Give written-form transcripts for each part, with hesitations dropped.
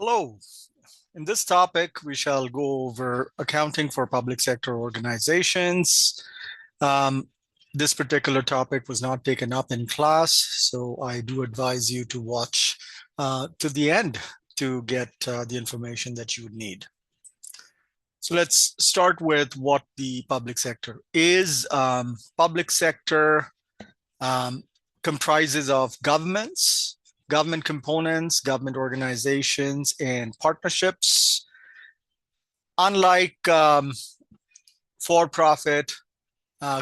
Hello. In this topic, we shall go over accounting for public sector organizations. Um, this particular topic was not taken up in class, so I do advise you to watch to the end to get the information that you would need. So let's start with what the public sector is. Public sector um, comprises of governments, government components, government organizations, and partnerships. Unlike for-profit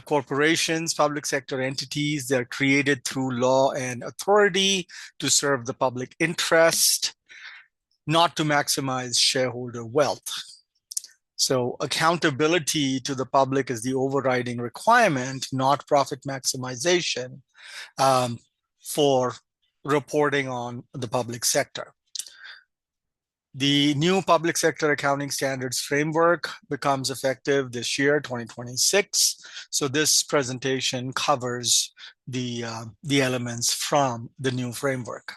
corporations, public sector entities, they're created through law and authority to serve the public interest, not to maximize shareholder wealth. So accountability to the public is the overriding requirement, not profit maximization for reporting on the public sector. The new public sector accounting standards framework becomes effective this year, 2026. So this presentation covers the elements from the new framework.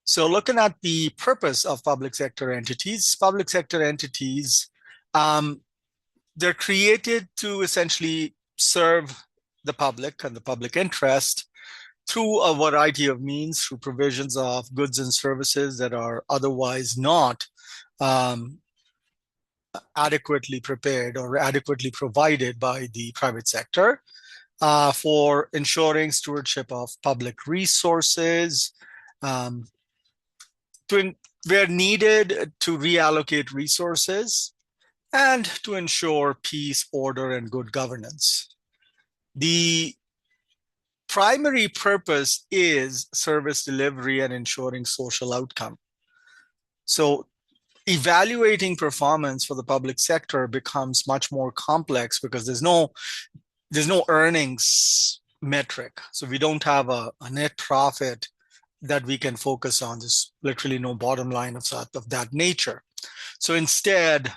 So looking at the purpose of public sector entities, they're created to essentially serve the public and the public interest through a variety of means, through provisions of goods and services that are otherwise not adequately prepared or adequately provided by the private sector, for ensuring stewardship of public resources, where needed to reallocate resources, and to ensure peace, order, and good governance. The primary purpose is service delivery and ensuring social outcome. So evaluating performance for the public sector becomes much more complex because there's no earnings metric. So we don't have a net profit that we can focus on. There's literally no bottom line of that nature. So instead,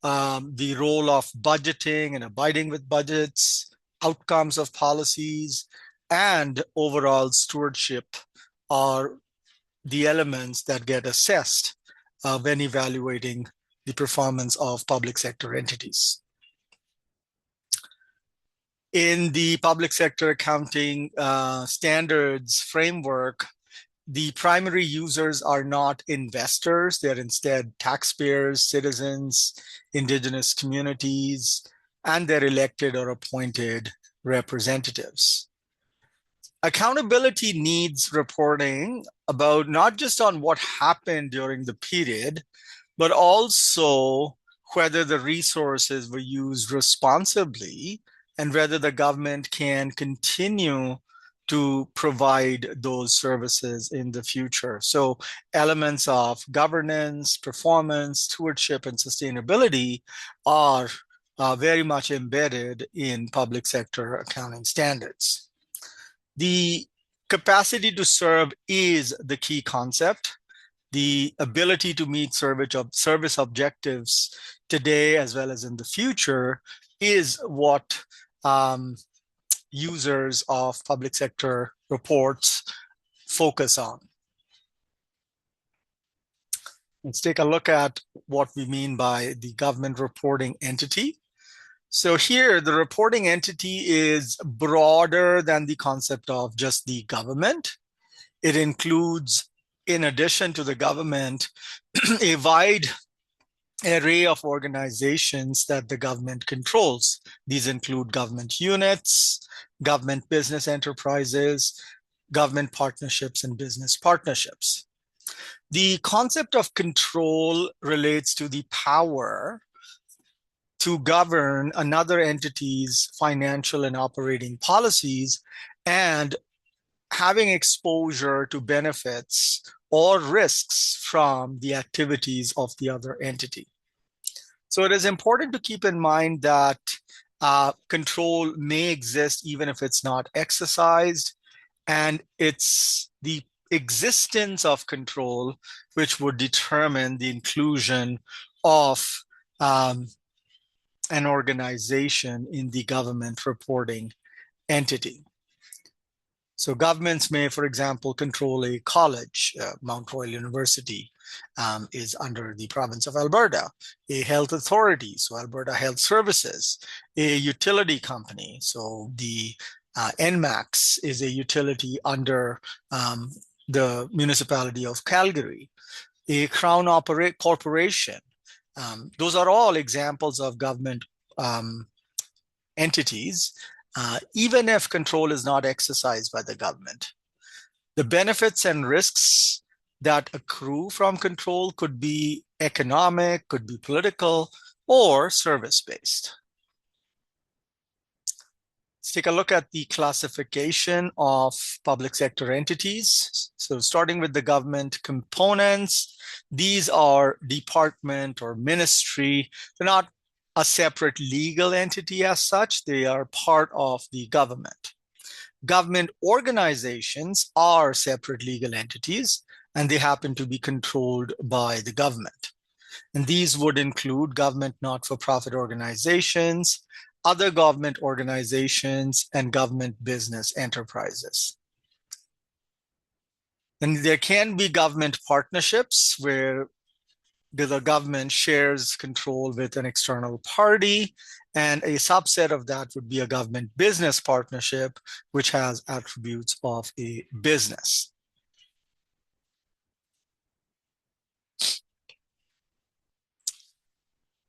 the role of budgeting and abiding with budgets, outcomes of policies, and overall stewardship are the elements that get assessed when evaluating the performance of public sector entities. In the public sector accounting standards framework, the primary users are not investors. They're instead taxpayers, citizens, indigenous communities, and their elected or appointed representatives. Accountability needs reporting about not just on what happened during the period, but also whether the resources were used responsibly and whether the government can continue to provide those services in the future. So elements of governance, performance, stewardship, and sustainability are very much embedded in public sector accounting standards. The capacity to serve is the key concept. The ability to meet service objectives today as well as in the future is what users of public sector reports focus on. Let's take a look at what we mean by the government reporting entity. So here, the reporting entity is broader than the concept of just the government. It includes, in addition to the government, a wide array of organizations that the government controls. These include government units, government business enterprises, government partnerships, and business partnerships. The concept of control relates to the power to govern another entity's financial and operating policies and having exposure to benefits or risks from the activities of the other entity. So it is important to keep in mind that control may exist even if it's not exercised, and it's the existence of control which would determine the inclusion of an organization in the government reporting entity. So governments may, for example, control a college. Mount Royal University is under the province of Alberta. A health authority, so Alberta Health Services. A utility company, so the ENMAX is a utility under the municipality of Calgary. A crown corporation. Those are all examples of government entities, even if control is not exercised by the government. The benefits and risks that accrue from control could be economic, could be political, or service-based. Let's take a look at the classification of public sector entities. So starting with the government components, these are department or ministry. They're not a separate legal entity as such. They are part of the government. Government organizations are separate legal entities, and they happen to be controlled by the government. And these would include government not-for-profit organizations, other government organizations, and government business enterprises. And there can be government partnerships where the government shares control with an external party, and a subset of that would be a government business partnership, which has attributes of a business.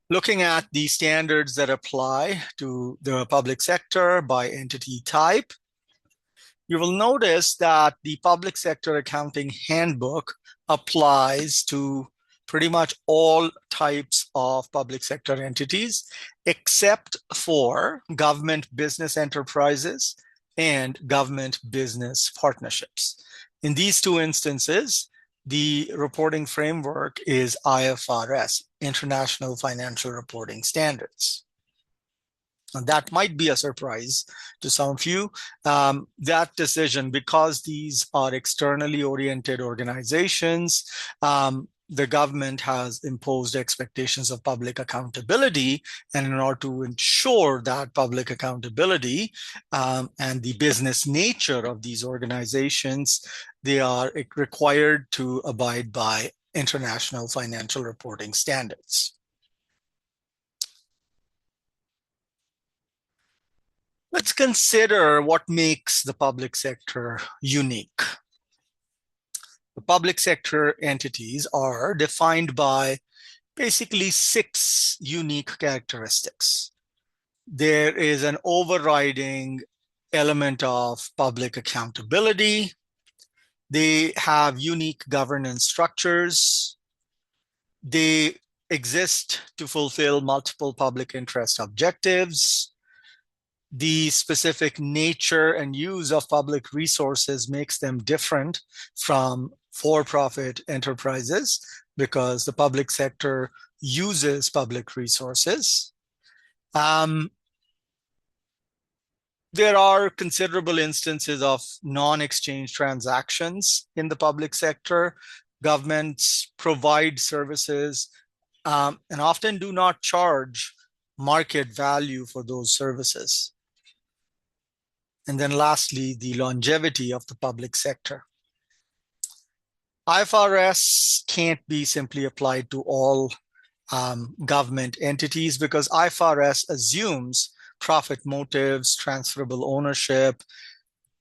Looking at the standards that apply to the public sector by entity type, you will notice that the Public Sector Accounting Handbook applies to pretty much all types of public sector entities, except for government business enterprises and government business partnerships. In these two instances, the reporting framework is IFRS, International Financial Reporting Standards. And that might be a surprise to some of you. That decision, because these are externally oriented organizations, the government has imposed expectations of public accountability. And in order to ensure that public accountability and the business nature of these organizations, they are required to abide by international financial reporting standards. Let's consider what makes the public sector unique. The public sector entities are defined by basically 6 unique characteristics. There is an overriding element of public accountability. They have unique governance structures. They exist to fulfill multiple public interest objectives. The specific nature and use of public resources makes them different from for-profit enterprises because the public sector uses public resources. There are considerable instances of non-exchange transactions in the public sector. Governments provide services and often do not charge market value for those services. And then lastly, the longevity of the public sector. IFRS can't be simply applied to all government entities because IFRS assumes profit motives, transferable ownership,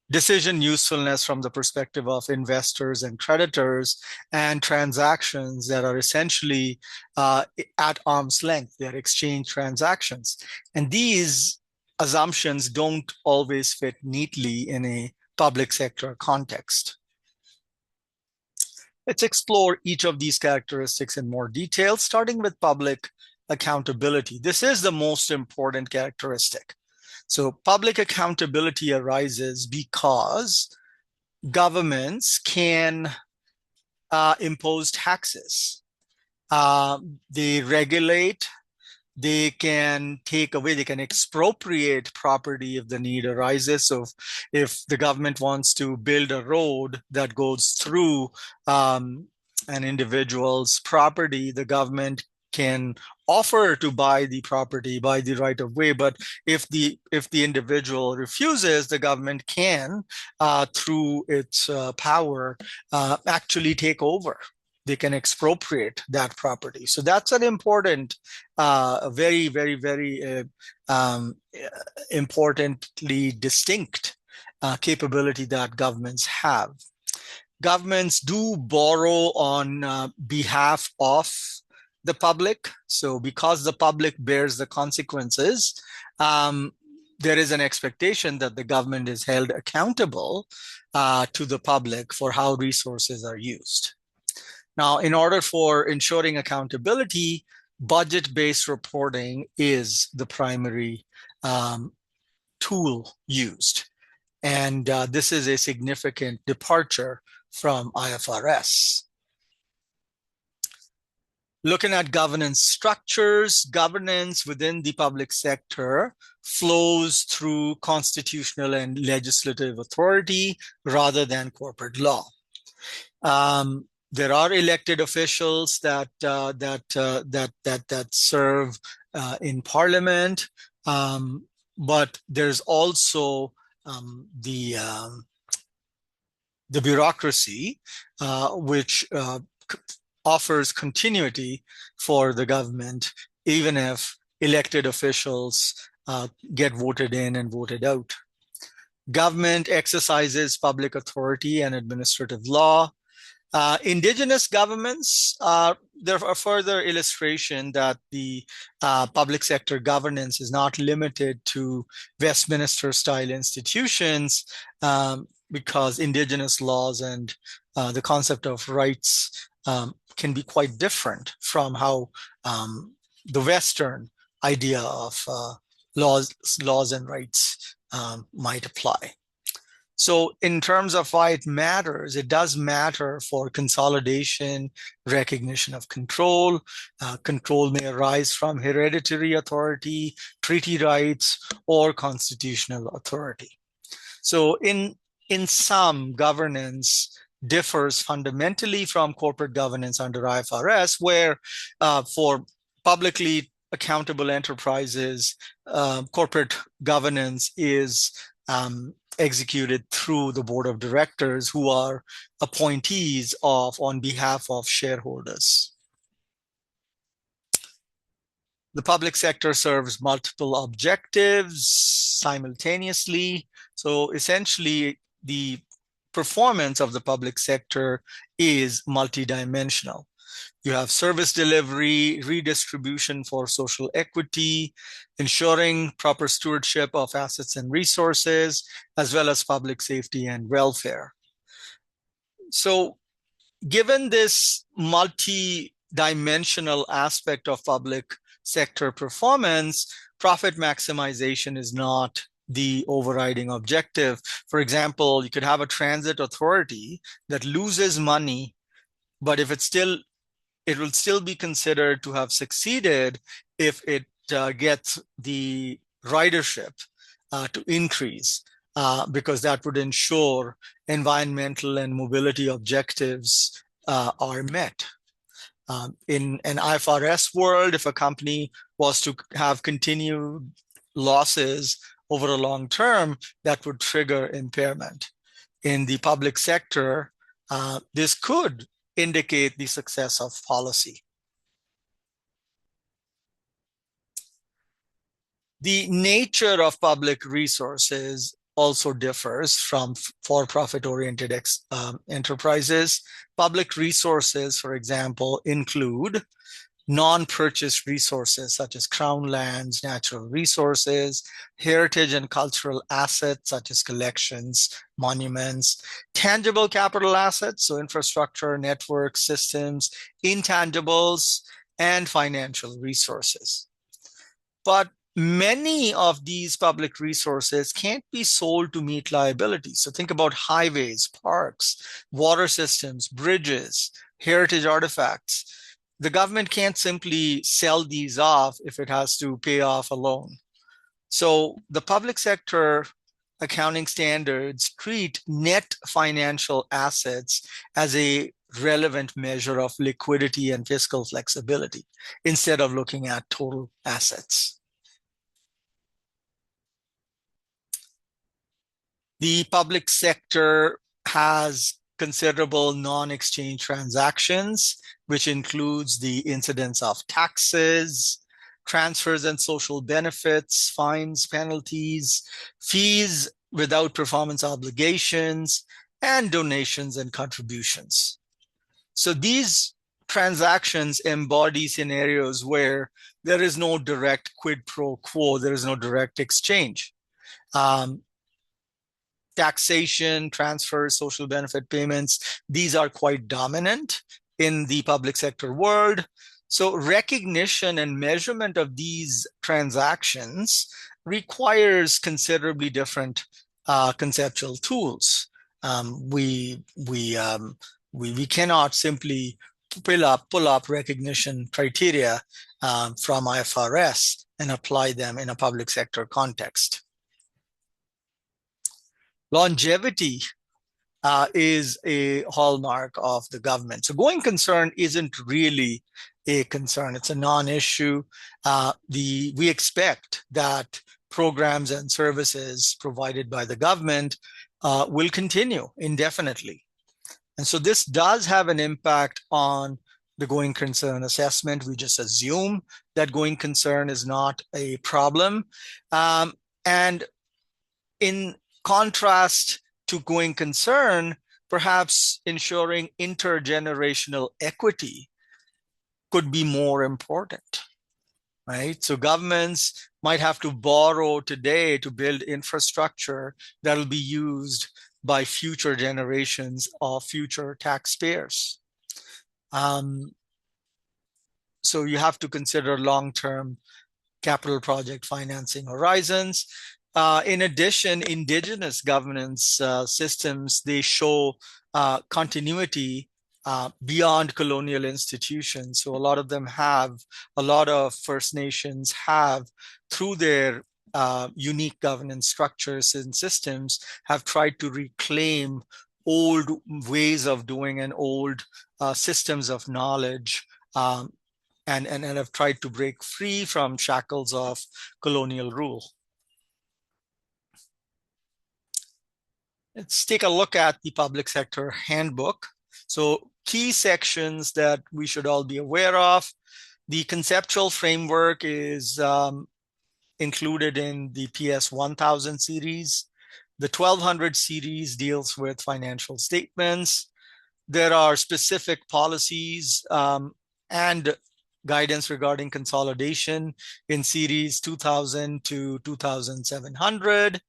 decision usefulness from the perspective of investors and creditors, and transactions that are essentially at arm's length. They're exchange transactions. And these assumptions don't always fit neatly in a public sector context. Let's explore each of these characteristics in more detail, starting with public accountability. This is the most important characteristic. So public accountability arises because governments can impose taxes. They regulate, they can take away, they can expropriate property if the need arises. So if the government wants to build a road that goes through an individual's property, the government can offer to buy the property, buy the right of way, but if the individual refuses, the government can, through its power, actually take over. They can expropriate that property. So that's an important, very, very, very importantly distinct capability that governments have. Governments do borrow on behalf of the public. So because the public bears the consequences, there is an expectation that the government is held accountable to the public for how resources are used. Now, in order for ensuring accountability, budget-based reporting is the primary tool used. And this is a significant departure from IFRS. Looking at governance structures, governance within the public sector flows through constitutional and legislative authority rather than corporate law. There are elected officials that serve in parliament, but there's also the bureaucracy, which offers continuity for the government, even if elected officials get voted in and voted out. Government exercises public authority and administrative law. Indigenous governments are a further illustration that the public sector governance is not limited to Westminster-style institutions, because indigenous laws and the concept of rights can be quite different from how the Western idea of laws and rights might apply. So in terms of why it matters, it does matter for consolidation, recognition of control. Control may arise from hereditary authority, treaty rights, or constitutional authority. So in sum, governance differs fundamentally from corporate governance under IFRS, where for publicly accountable enterprises, corporate governance is executed through the board of directors, who are appointees on behalf of shareholders. The public sector serves multiple objectives simultaneously. So essentially, the performance of the public sector is multidimensional. You have service delivery, redistribution for social equity, ensuring proper stewardship of assets and resources, as well as public safety and welfare. So given this multi-dimensional aspect of public sector performance, profit maximization is not the overriding objective. For example, you could have a transit authority that loses money, but if it will still be considered to have succeeded if it gets the ridership to increase, because that would ensure environmental and mobility objectives are met. In an IFRS world, if a company was to have continued losses over a long term, that would trigger impairment. In the public sector, this could indicate the success of policy. The nature of public resources also differs from for-profit oriented enterprises. Public resources, for example, include non-purchased resources such as crown lands, natural resources, heritage and cultural assets such as collections, monuments, tangible capital assets, so infrastructure, networks, systems, intangibles, and financial resources. But many of these public resources can't be sold to meet liabilities. So think about highways, parks, water systems, bridges, heritage artifacts. The government can't simply sell these off if it has to pay off a loan. So the public sector accounting standards treat net financial assets as a relevant measure of liquidity and fiscal flexibility instead of looking at total assets. The public sector has considerable non-exchange transactions, which includes the incidence of taxes, transfers and social benefits, fines, penalties, fees without performance obligations, and donations and contributions. So these transactions embody scenarios where there is no direct quid pro quo, there is no direct exchange. Taxation, transfers, social benefit payments, these are quite dominant in the public sector world. So recognition and measurement of these transactions requires considerably different conceptual tools. We cannot simply pull up recognition criteria from IFRS and apply them in a public sector context. Longevity is a hallmark of the government. So going concern isn't really a concern. It's a non-issue. We expect that programs and services provided by the government will continue indefinitely. And so this does have an impact on the going concern assessment. We just assume that going concern is not a problem. And in contrast to going concern, perhaps ensuring intergenerational equity could be more important, right? So governments might have to borrow today to build infrastructure that will be used by future generations of future taxpayers. So you have to consider long-term capital project financing horizons. In addition, indigenous governance systems, they show continuity beyond colonial institutions. So a lot of them have, a lot of First Nations have, through their unique governance structures and systems, have tried to reclaim old ways of doing and old systems of knowledge, and have tried to break free from shackles of colonial rule. Let's take a look at the public sector handbook. So key sections that we should all be aware of. The conceptual framework is included in the PS 1000 series. The 1200 series deals with financial statements. There are specific policies and guidance regarding consolidation in series 2000 to 2700.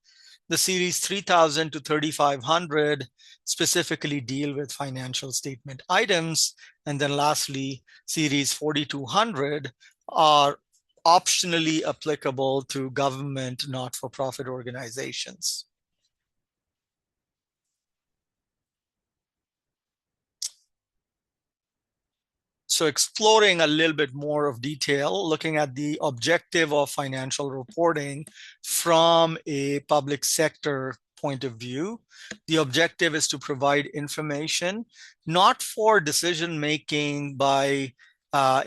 The series 3000 to 3500 specifically deal with financial statement items. And then lastly, series 4200 are optionally applicable to government not-for-profit organizations. So exploring a little bit more of detail, looking at the objective of financial reporting from a public sector point of view. The objective is to provide information, not for decision-making by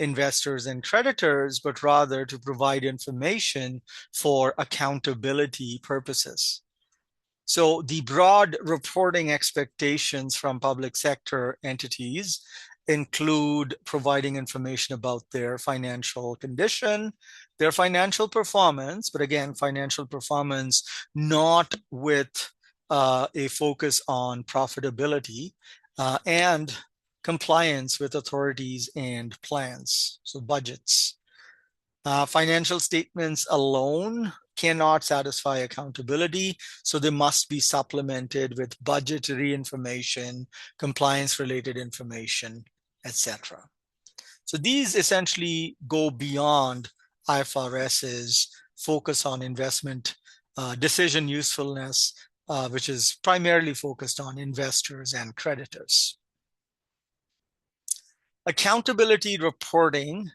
investors and creditors, but rather to provide information for accountability purposes. So the broad reporting expectations from public sector entities include providing information about their financial condition, their financial performance, but again, financial performance not with a focus on profitability, and compliance with authorities and plans, so budgets. Financial statements alone cannot satisfy accountability, so they must be supplemented with budgetary information, compliance-related information, etc. So these essentially go beyond IFRS's focus on investment decision usefulness, which is primarily focused on investors and creditors. Accountability reporting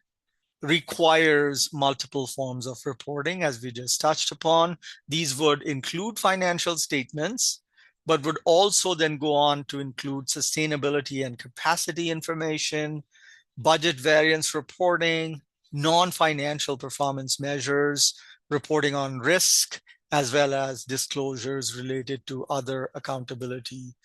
requires multiple forms of reporting, as we just touched upon. These would include financial statements. but would also then go on to include sustainability and capacity information, budget variance reporting, non-financial performance measures, reporting on risk, as well as disclosures related to other accountability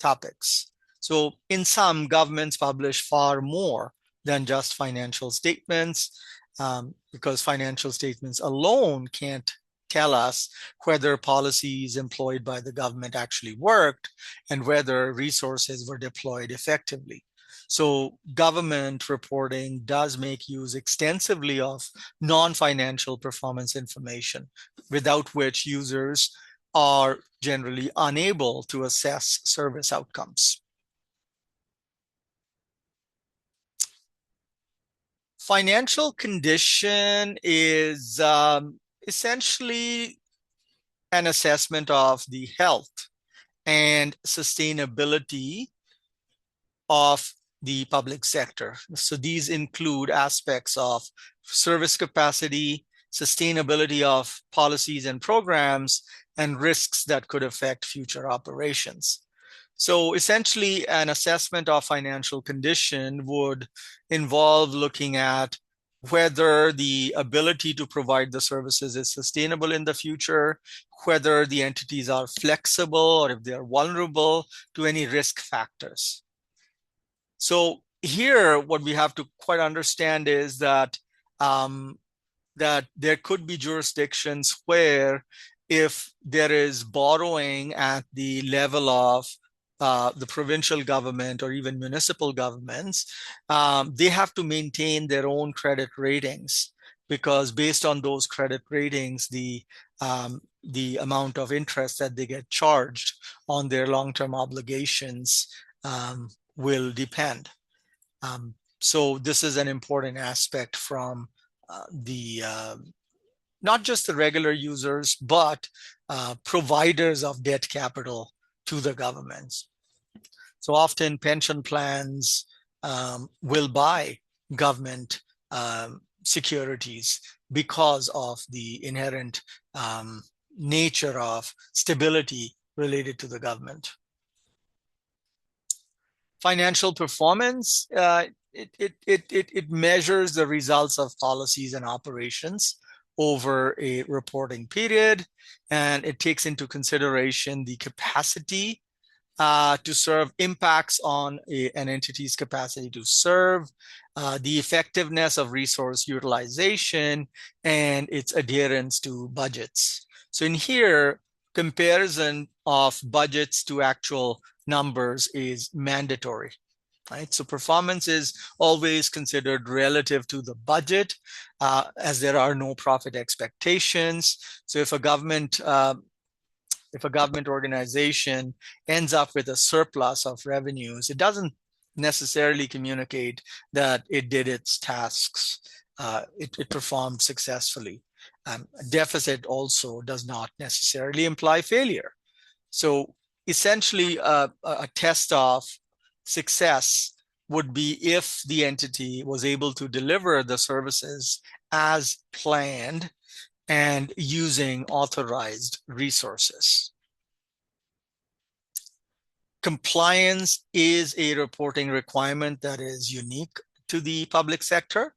topics. So in sum, governments publish far more than just financial statements, because financial statements alone can't tell us whether policies employed by the government actually worked and whether resources were deployed effectively. So government reporting does make use extensively of non-financial performance information, without which users are generally unable to assess service outcomes. Financial condition is essentially an assessment of the health and sustainability of the public sector. So these include aspects of service capacity, sustainability of policies and programs, and risks that could affect future operations. So essentially, an assessment of financial condition would involve looking at whether the ability to provide the services is sustainable in the future, whether the entities are flexible or if they are vulnerable to any risk factors. So here, what we have to quite understand is that that there could be jurisdictions where if there is borrowing at the level of the provincial government or even municipal governments, they have to maintain their own credit ratings, because based on those credit ratings, the amount of interest that they get charged on their long-term obligations will depend. So this is an important aspect from not just the regular users, but providers of debt capital to the governments. So often pension plans will buy government securities because of the inherent nature of stability related to the government. Financial performance, it measures the results of policies and operations over a reporting period, and it takes into consideration the capacity to serve, impacts on an entity's capacity to serve, the effectiveness of resource utilization, and its adherence to budgets. So in here, comparison of budgets to actual numbers is mandatory, right? So performance is always considered relative to the budget, as there are no profit expectations. So if a government organization ends up with a surplus of revenues, it doesn't necessarily communicate that it did its tasks, it performed successfully. Deficit also does not necessarily imply failure. So essentially, a test of success would be if the entity was able to deliver the services as planned and using authorized resources. Compliance is a reporting requirement that is unique to the public sector.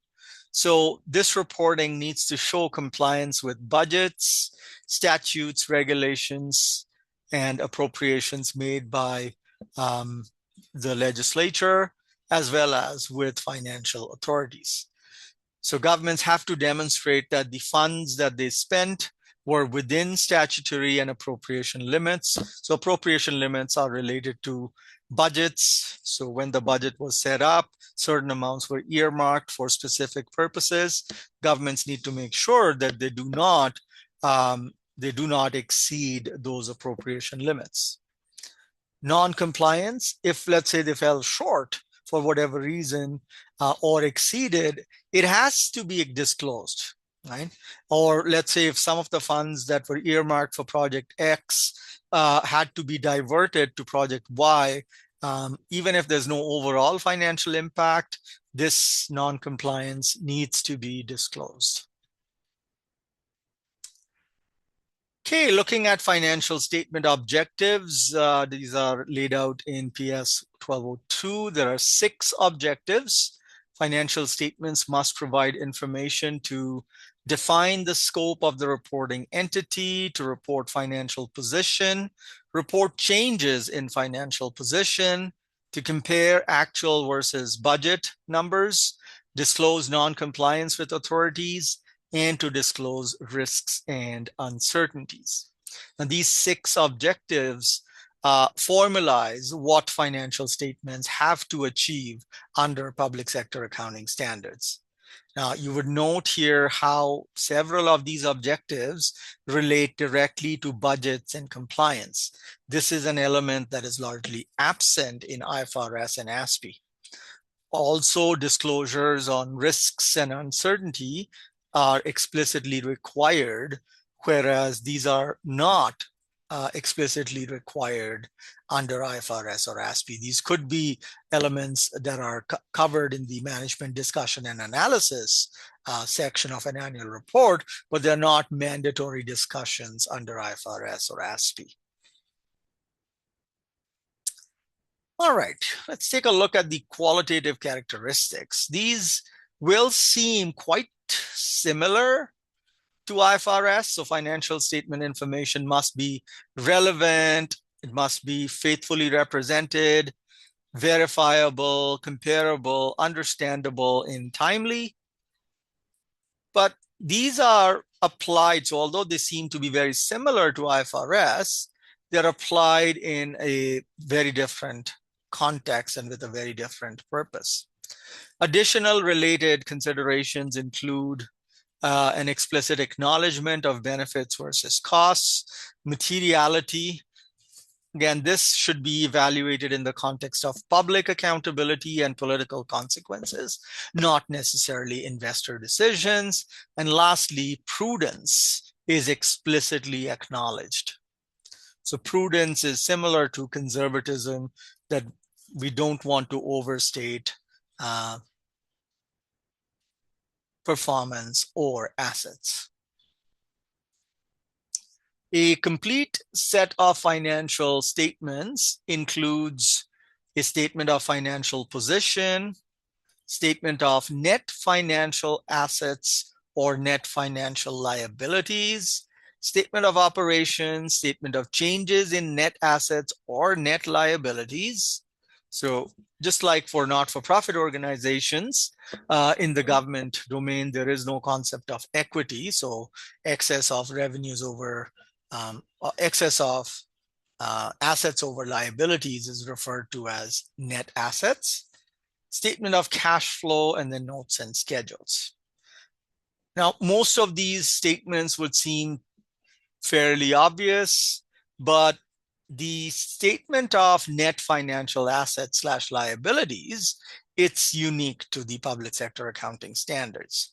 So this reporting needs to show compliance with budgets, statutes, regulations, and appropriations made by the legislature, as well as with financial authorities. So governments have to demonstrate that the funds that they spent were within statutory and appropriation limits. So appropriation limits are related to budgets. So when the budget was set up, certain amounts were earmarked for specific purposes. Governments need to make sure that they do not exceed those appropriation limits. Non-compliance, if let's say they fell short for whatever reason or exceeded, it has to be disclosed, right? Or let's say if some of the funds that were earmarked for project X had to be diverted to project Y, even if there's no overall financial impact, this non-compliance needs to be disclosed. Okay, looking at financial statement objectives, these are laid out in PS 1202. There are 6 objectives. Financial statements must provide information to define the scope of the reporting entity, to report financial position, report changes in financial position, to compare actual versus budget numbers, disclose non-compliance with authorities, and to disclose risks and uncertainties. Now, these 6 objectives formalize what financial statements have to achieve under public sector accounting standards. Now, you would note here how several of these objectives relate directly to budgets and compliance. This is an element that is largely absent in IFRS and ASPE. Also, disclosures on risks and uncertainty are explicitly required, whereas these are not explicitly required under IFRS or ASPE. These could be elements that are covered in the management discussion and analysis section of an annual report, but they're not mandatory discussions under IFRS or ASPE. All right, let's take a look at the qualitative characteristics. These will seem quite similar to IFRS. So financial statement information must be relevant, it must be faithfully represented, verifiable, comparable, understandable, and timely. But these are applied, so although they seem to be very similar to IFRS, they're applied in a very different context and with a very different purpose. Additional related considerations include an explicit acknowledgement of benefits versus costs, materiality. Again, this should be evaluated in the context of public accountability and political consequences, not necessarily investor decisions. And lastly, prudence is explicitly acknowledged. So prudence is similar to conservatism, that we don't want to overstate performance or assets. A complete set of financial statements includes a statement of financial position, statement of net financial assets or net financial liabilities, statement of operations, statement of changes in net assets or net liabilities. So just like for not-for-profit organizations, in the government domain, there is no concept of equity. So excess of revenues over, excess of assets over liabilities is referred to as net assets. Statement of cash flow, and then notes and schedules. Now, most of these statements would seem fairly obvious, but the statement of net financial assets / liabilities, it's unique to the public sector accounting standards.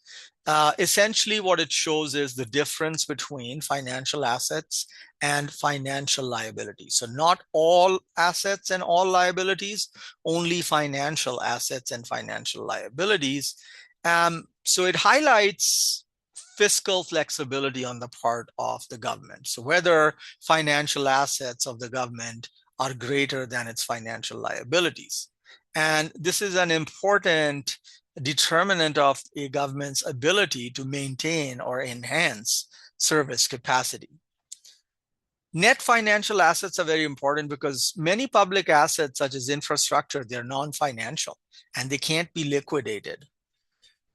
Essentially, what it shows is the difference between financial assets and financial liabilities. So not all assets and all liabilities, only financial assets and financial liabilities. So it highlights fiscal flexibility on the part of the government. So whether financial assets of the government are greater than its financial liabilities. And this is an important determinant of a government's ability to maintain or enhance service capacity. Net financial assets are very important because many public assets, such as infrastructure, they're non-financial and they can't be liquidated.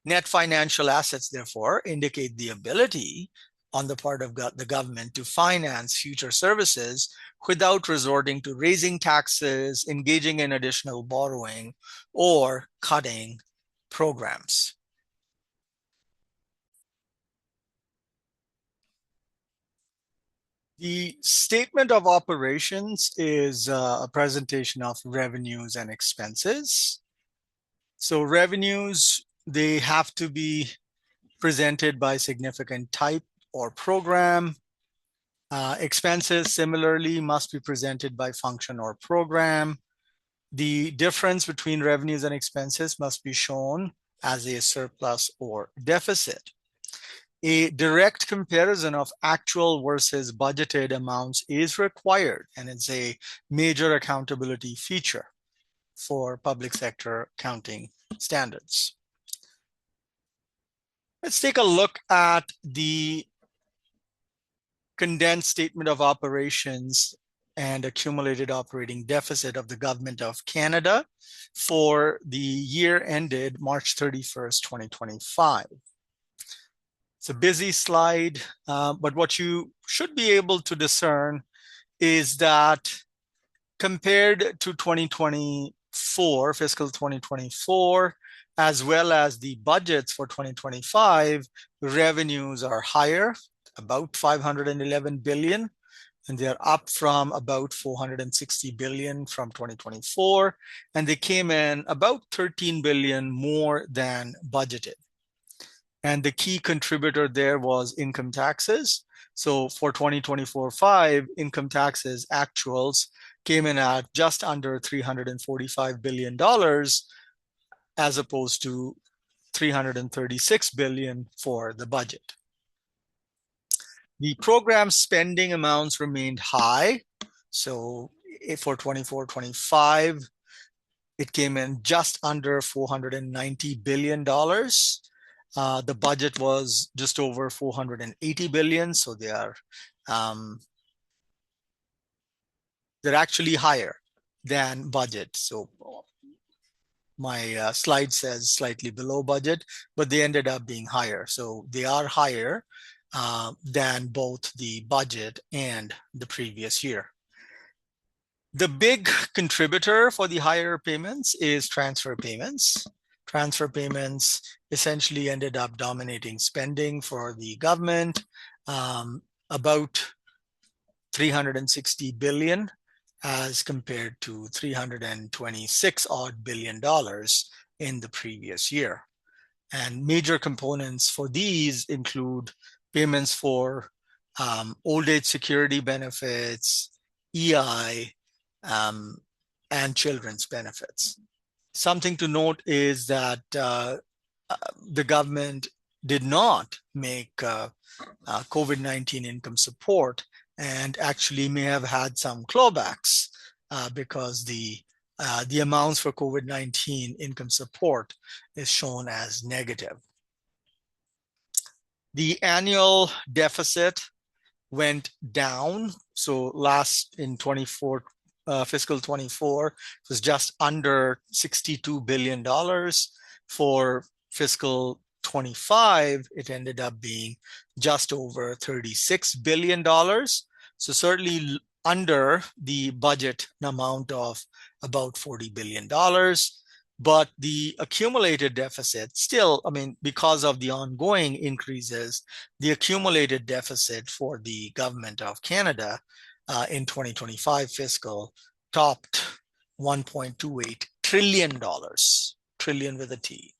Net financial assets, therefore, indicate the ability on the part of the government to finance future services without resorting to raising taxes, engaging in additional borrowing, or cutting programs. The statement of operations is a presentation of revenues and expenses. So revenues, they have to be presented by significant type or program. Expenses, similarly, must be presented by function or program. The difference between revenues and expenses must be shown as a surplus or deficit. a direct comparison of actual versus budgeted amounts is required, and it's a major accountability feature for public sector accounting standards. Let's take a look at the condensed statement of operations and accumulated operating deficit of the Government of Canada for the year ended March 31st, 2025. It's a busy slide, but what you should be able to discern is that compared to 2024, fiscal 2024, as well as the budgets for 2025, revenues are higher, about 511 billion, and they're up from about 460 billion from 2024, and they came in about 13 billion more than budgeted. And the key contributor there was income taxes. So for 2024-5, income taxes actuals came in at just under $345 billion, as opposed to 336 billion for the budget. The program spending amounts remained high. So for 24-25, it came in just under $490 billion. The budget was just over 480 billion, so they're actually higher than budget. So my slide says slightly below budget, but they ended up being higher. So they are higher than both the budget and the previous year. The big contributor for the higher payments is transfer payments. Transfer payments essentially ended up dominating spending for the government, about 360 billion as compared to 326 odd billion dollars in the previous year. And major components for these include payments for old age security benefits, EI, and children's benefits. Something to note is that the government did not make COVID-19 income support, and actually may have had some clawbacks because the amounts for COVID-19 income support is shown as negative. The annual deficit went down. So in fiscal 24, it was just under $62 billion. For fiscal 25, it ended up being just over $36 billion. So certainly under the budget amount of about $40 billion. But the accumulated deficit still, I mean, because of the ongoing increases, the accumulated deficit for the Government of Canada in 2025 fiscal topped $1.28 trillion, trillion with a T.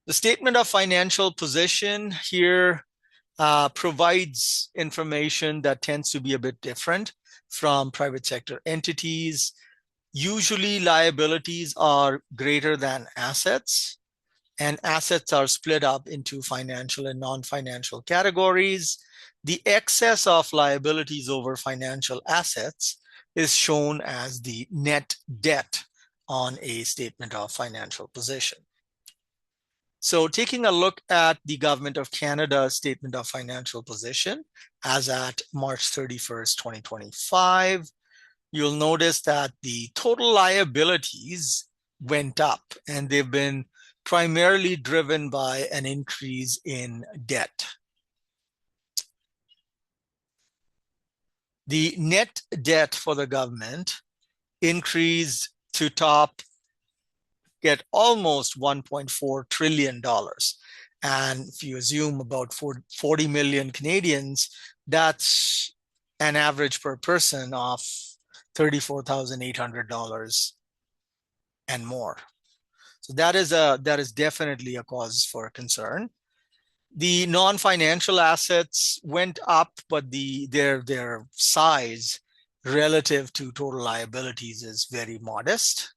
The statement of financial position here provides information that tends to be a bit different from private sector entities. Usually liabilities are greater than assets, and assets are split up into financial and non-financial categories. The excess of liabilities over financial assets is shown as the net debt on a statement of financial position. So taking a look at the Government of Canada Statement of Financial Position as at March 31st, 2025, you'll notice that the total liabilities went up, and they've been primarily driven by an increase in debt. The net debt for the government increased to get almost $1.4 trillion. And if you assume about 40 million Canadians, that's an average per person of $34,800 and more. So that is definitely a cause for concern. The non-financial assets went up, but their size relative to total liabilities is very modest.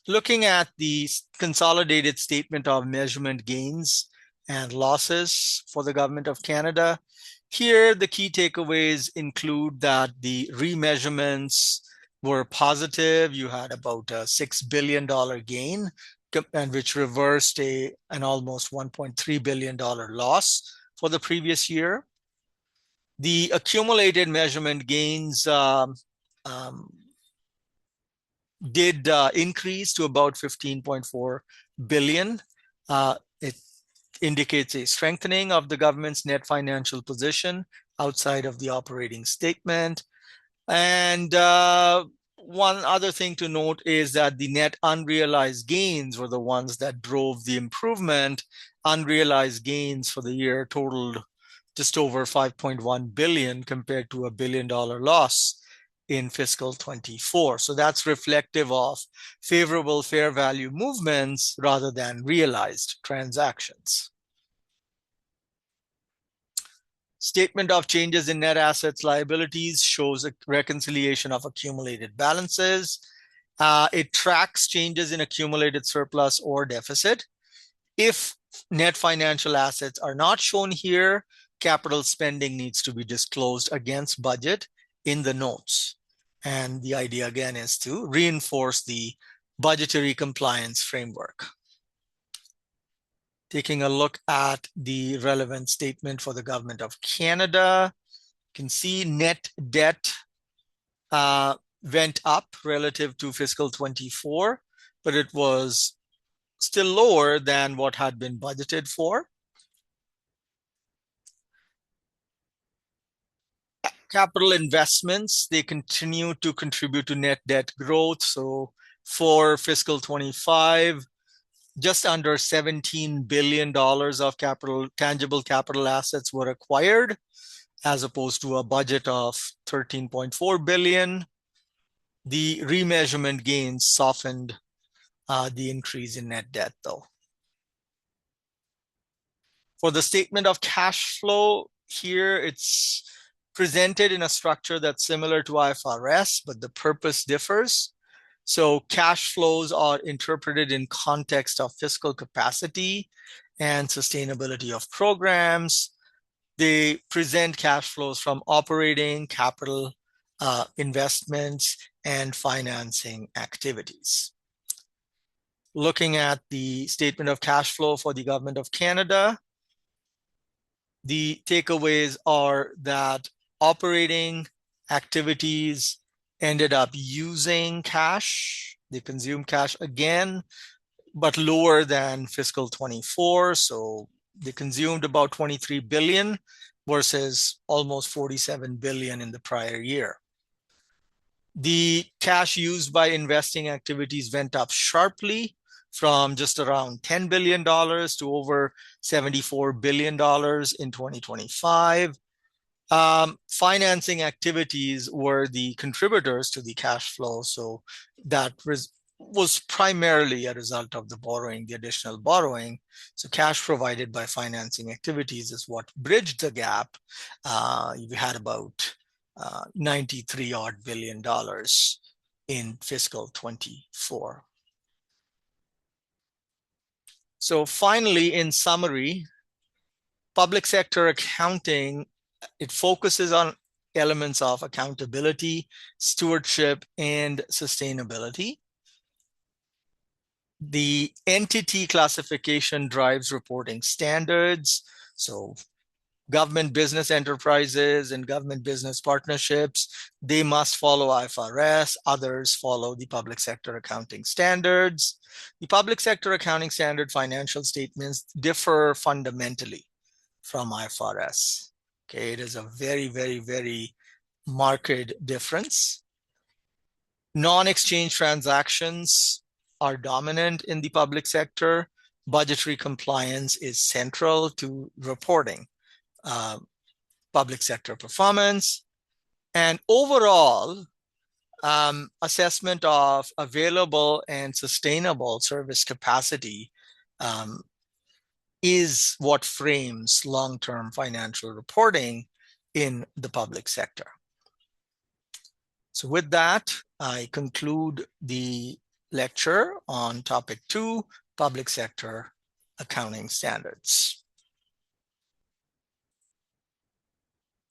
Looking at the consolidated statement of measurement gains and losses for the Government of Canada, here the key takeaways include that the remeasurements were positive. You had about a $6 billion gain, and which reversed an almost $1.3 billion loss for the previous year. The accumulated measurement gains did increase to about 15.4 billion. It indicates a strengthening of the government's net financial position outside of the operating statement. And one other thing to note is that the net unrealized gains were the ones that drove the improvement. Unrealized gains for the year totaled just over 5.1 billion compared to $1 billion loss in fiscal 24. So that's reflective of favorable fair value movements rather than realized transactions. Statement of changes in net assets liabilities shows a reconciliation of accumulated balances. It tracks changes in accumulated surplus or deficit. If net financial assets are not shown here, capital spending needs to be disclosed against budget in the notes. And the idea again is to reinforce the budgetary compliance framework. Taking a look at the relevant statement for the Government of Canada, you can see net debt went up relative to fiscal 24, but it was still lower than what had been budgeted for. Capital investments, they continue to contribute to net debt growth. So for fiscal 25, just under $17 billion of tangible capital assets were acquired, as opposed to a budget of $13.4 billion. The remeasurement gains softened the increase in net debt, though. For the statement of cash flow, here it's presented in a structure that's similar to IFRS, but the purpose differs. So cash flows are interpreted in context of fiscal capacity and sustainability of programs. They present cash flows from operating, capital investments, and financing activities. Looking at the statement of cash flow for the Government of Canada, the takeaways are that operating activities ended up using cash. They consumed cash again, but lower than fiscal 24. So they consumed about 23 billion versus almost 47 billion in the prior year. The cash used by investing activities went up sharply from just around $10 billion to over $74 billion in 2025. Financing activities were the contributors to the cash flow. So that was primarily a result of the borrowing, the additional borrowing. So cash provided by financing activities is what bridged the gap. You had about $93 odd billion in fiscal 24. So finally, in summary, public sector accounting, it focuses on elements of accountability, stewardship, and sustainability. The entity classification drives reporting standards. So government business enterprises and government business partnerships, they must follow IFRS. Others follow the public sector accounting standards. The public sector accounting standard financial statements differ fundamentally from IFRS. Okay, it is a very, very, very marked difference. Non-exchange transactions are dominant in the public sector. Budgetary compliance is central to reporting public sector performance. And overall, assessment of available and sustainable service capacity is what frames long-term financial reporting in the public sector. So with that, I conclude the lecture on topic 2, public sector accounting standards.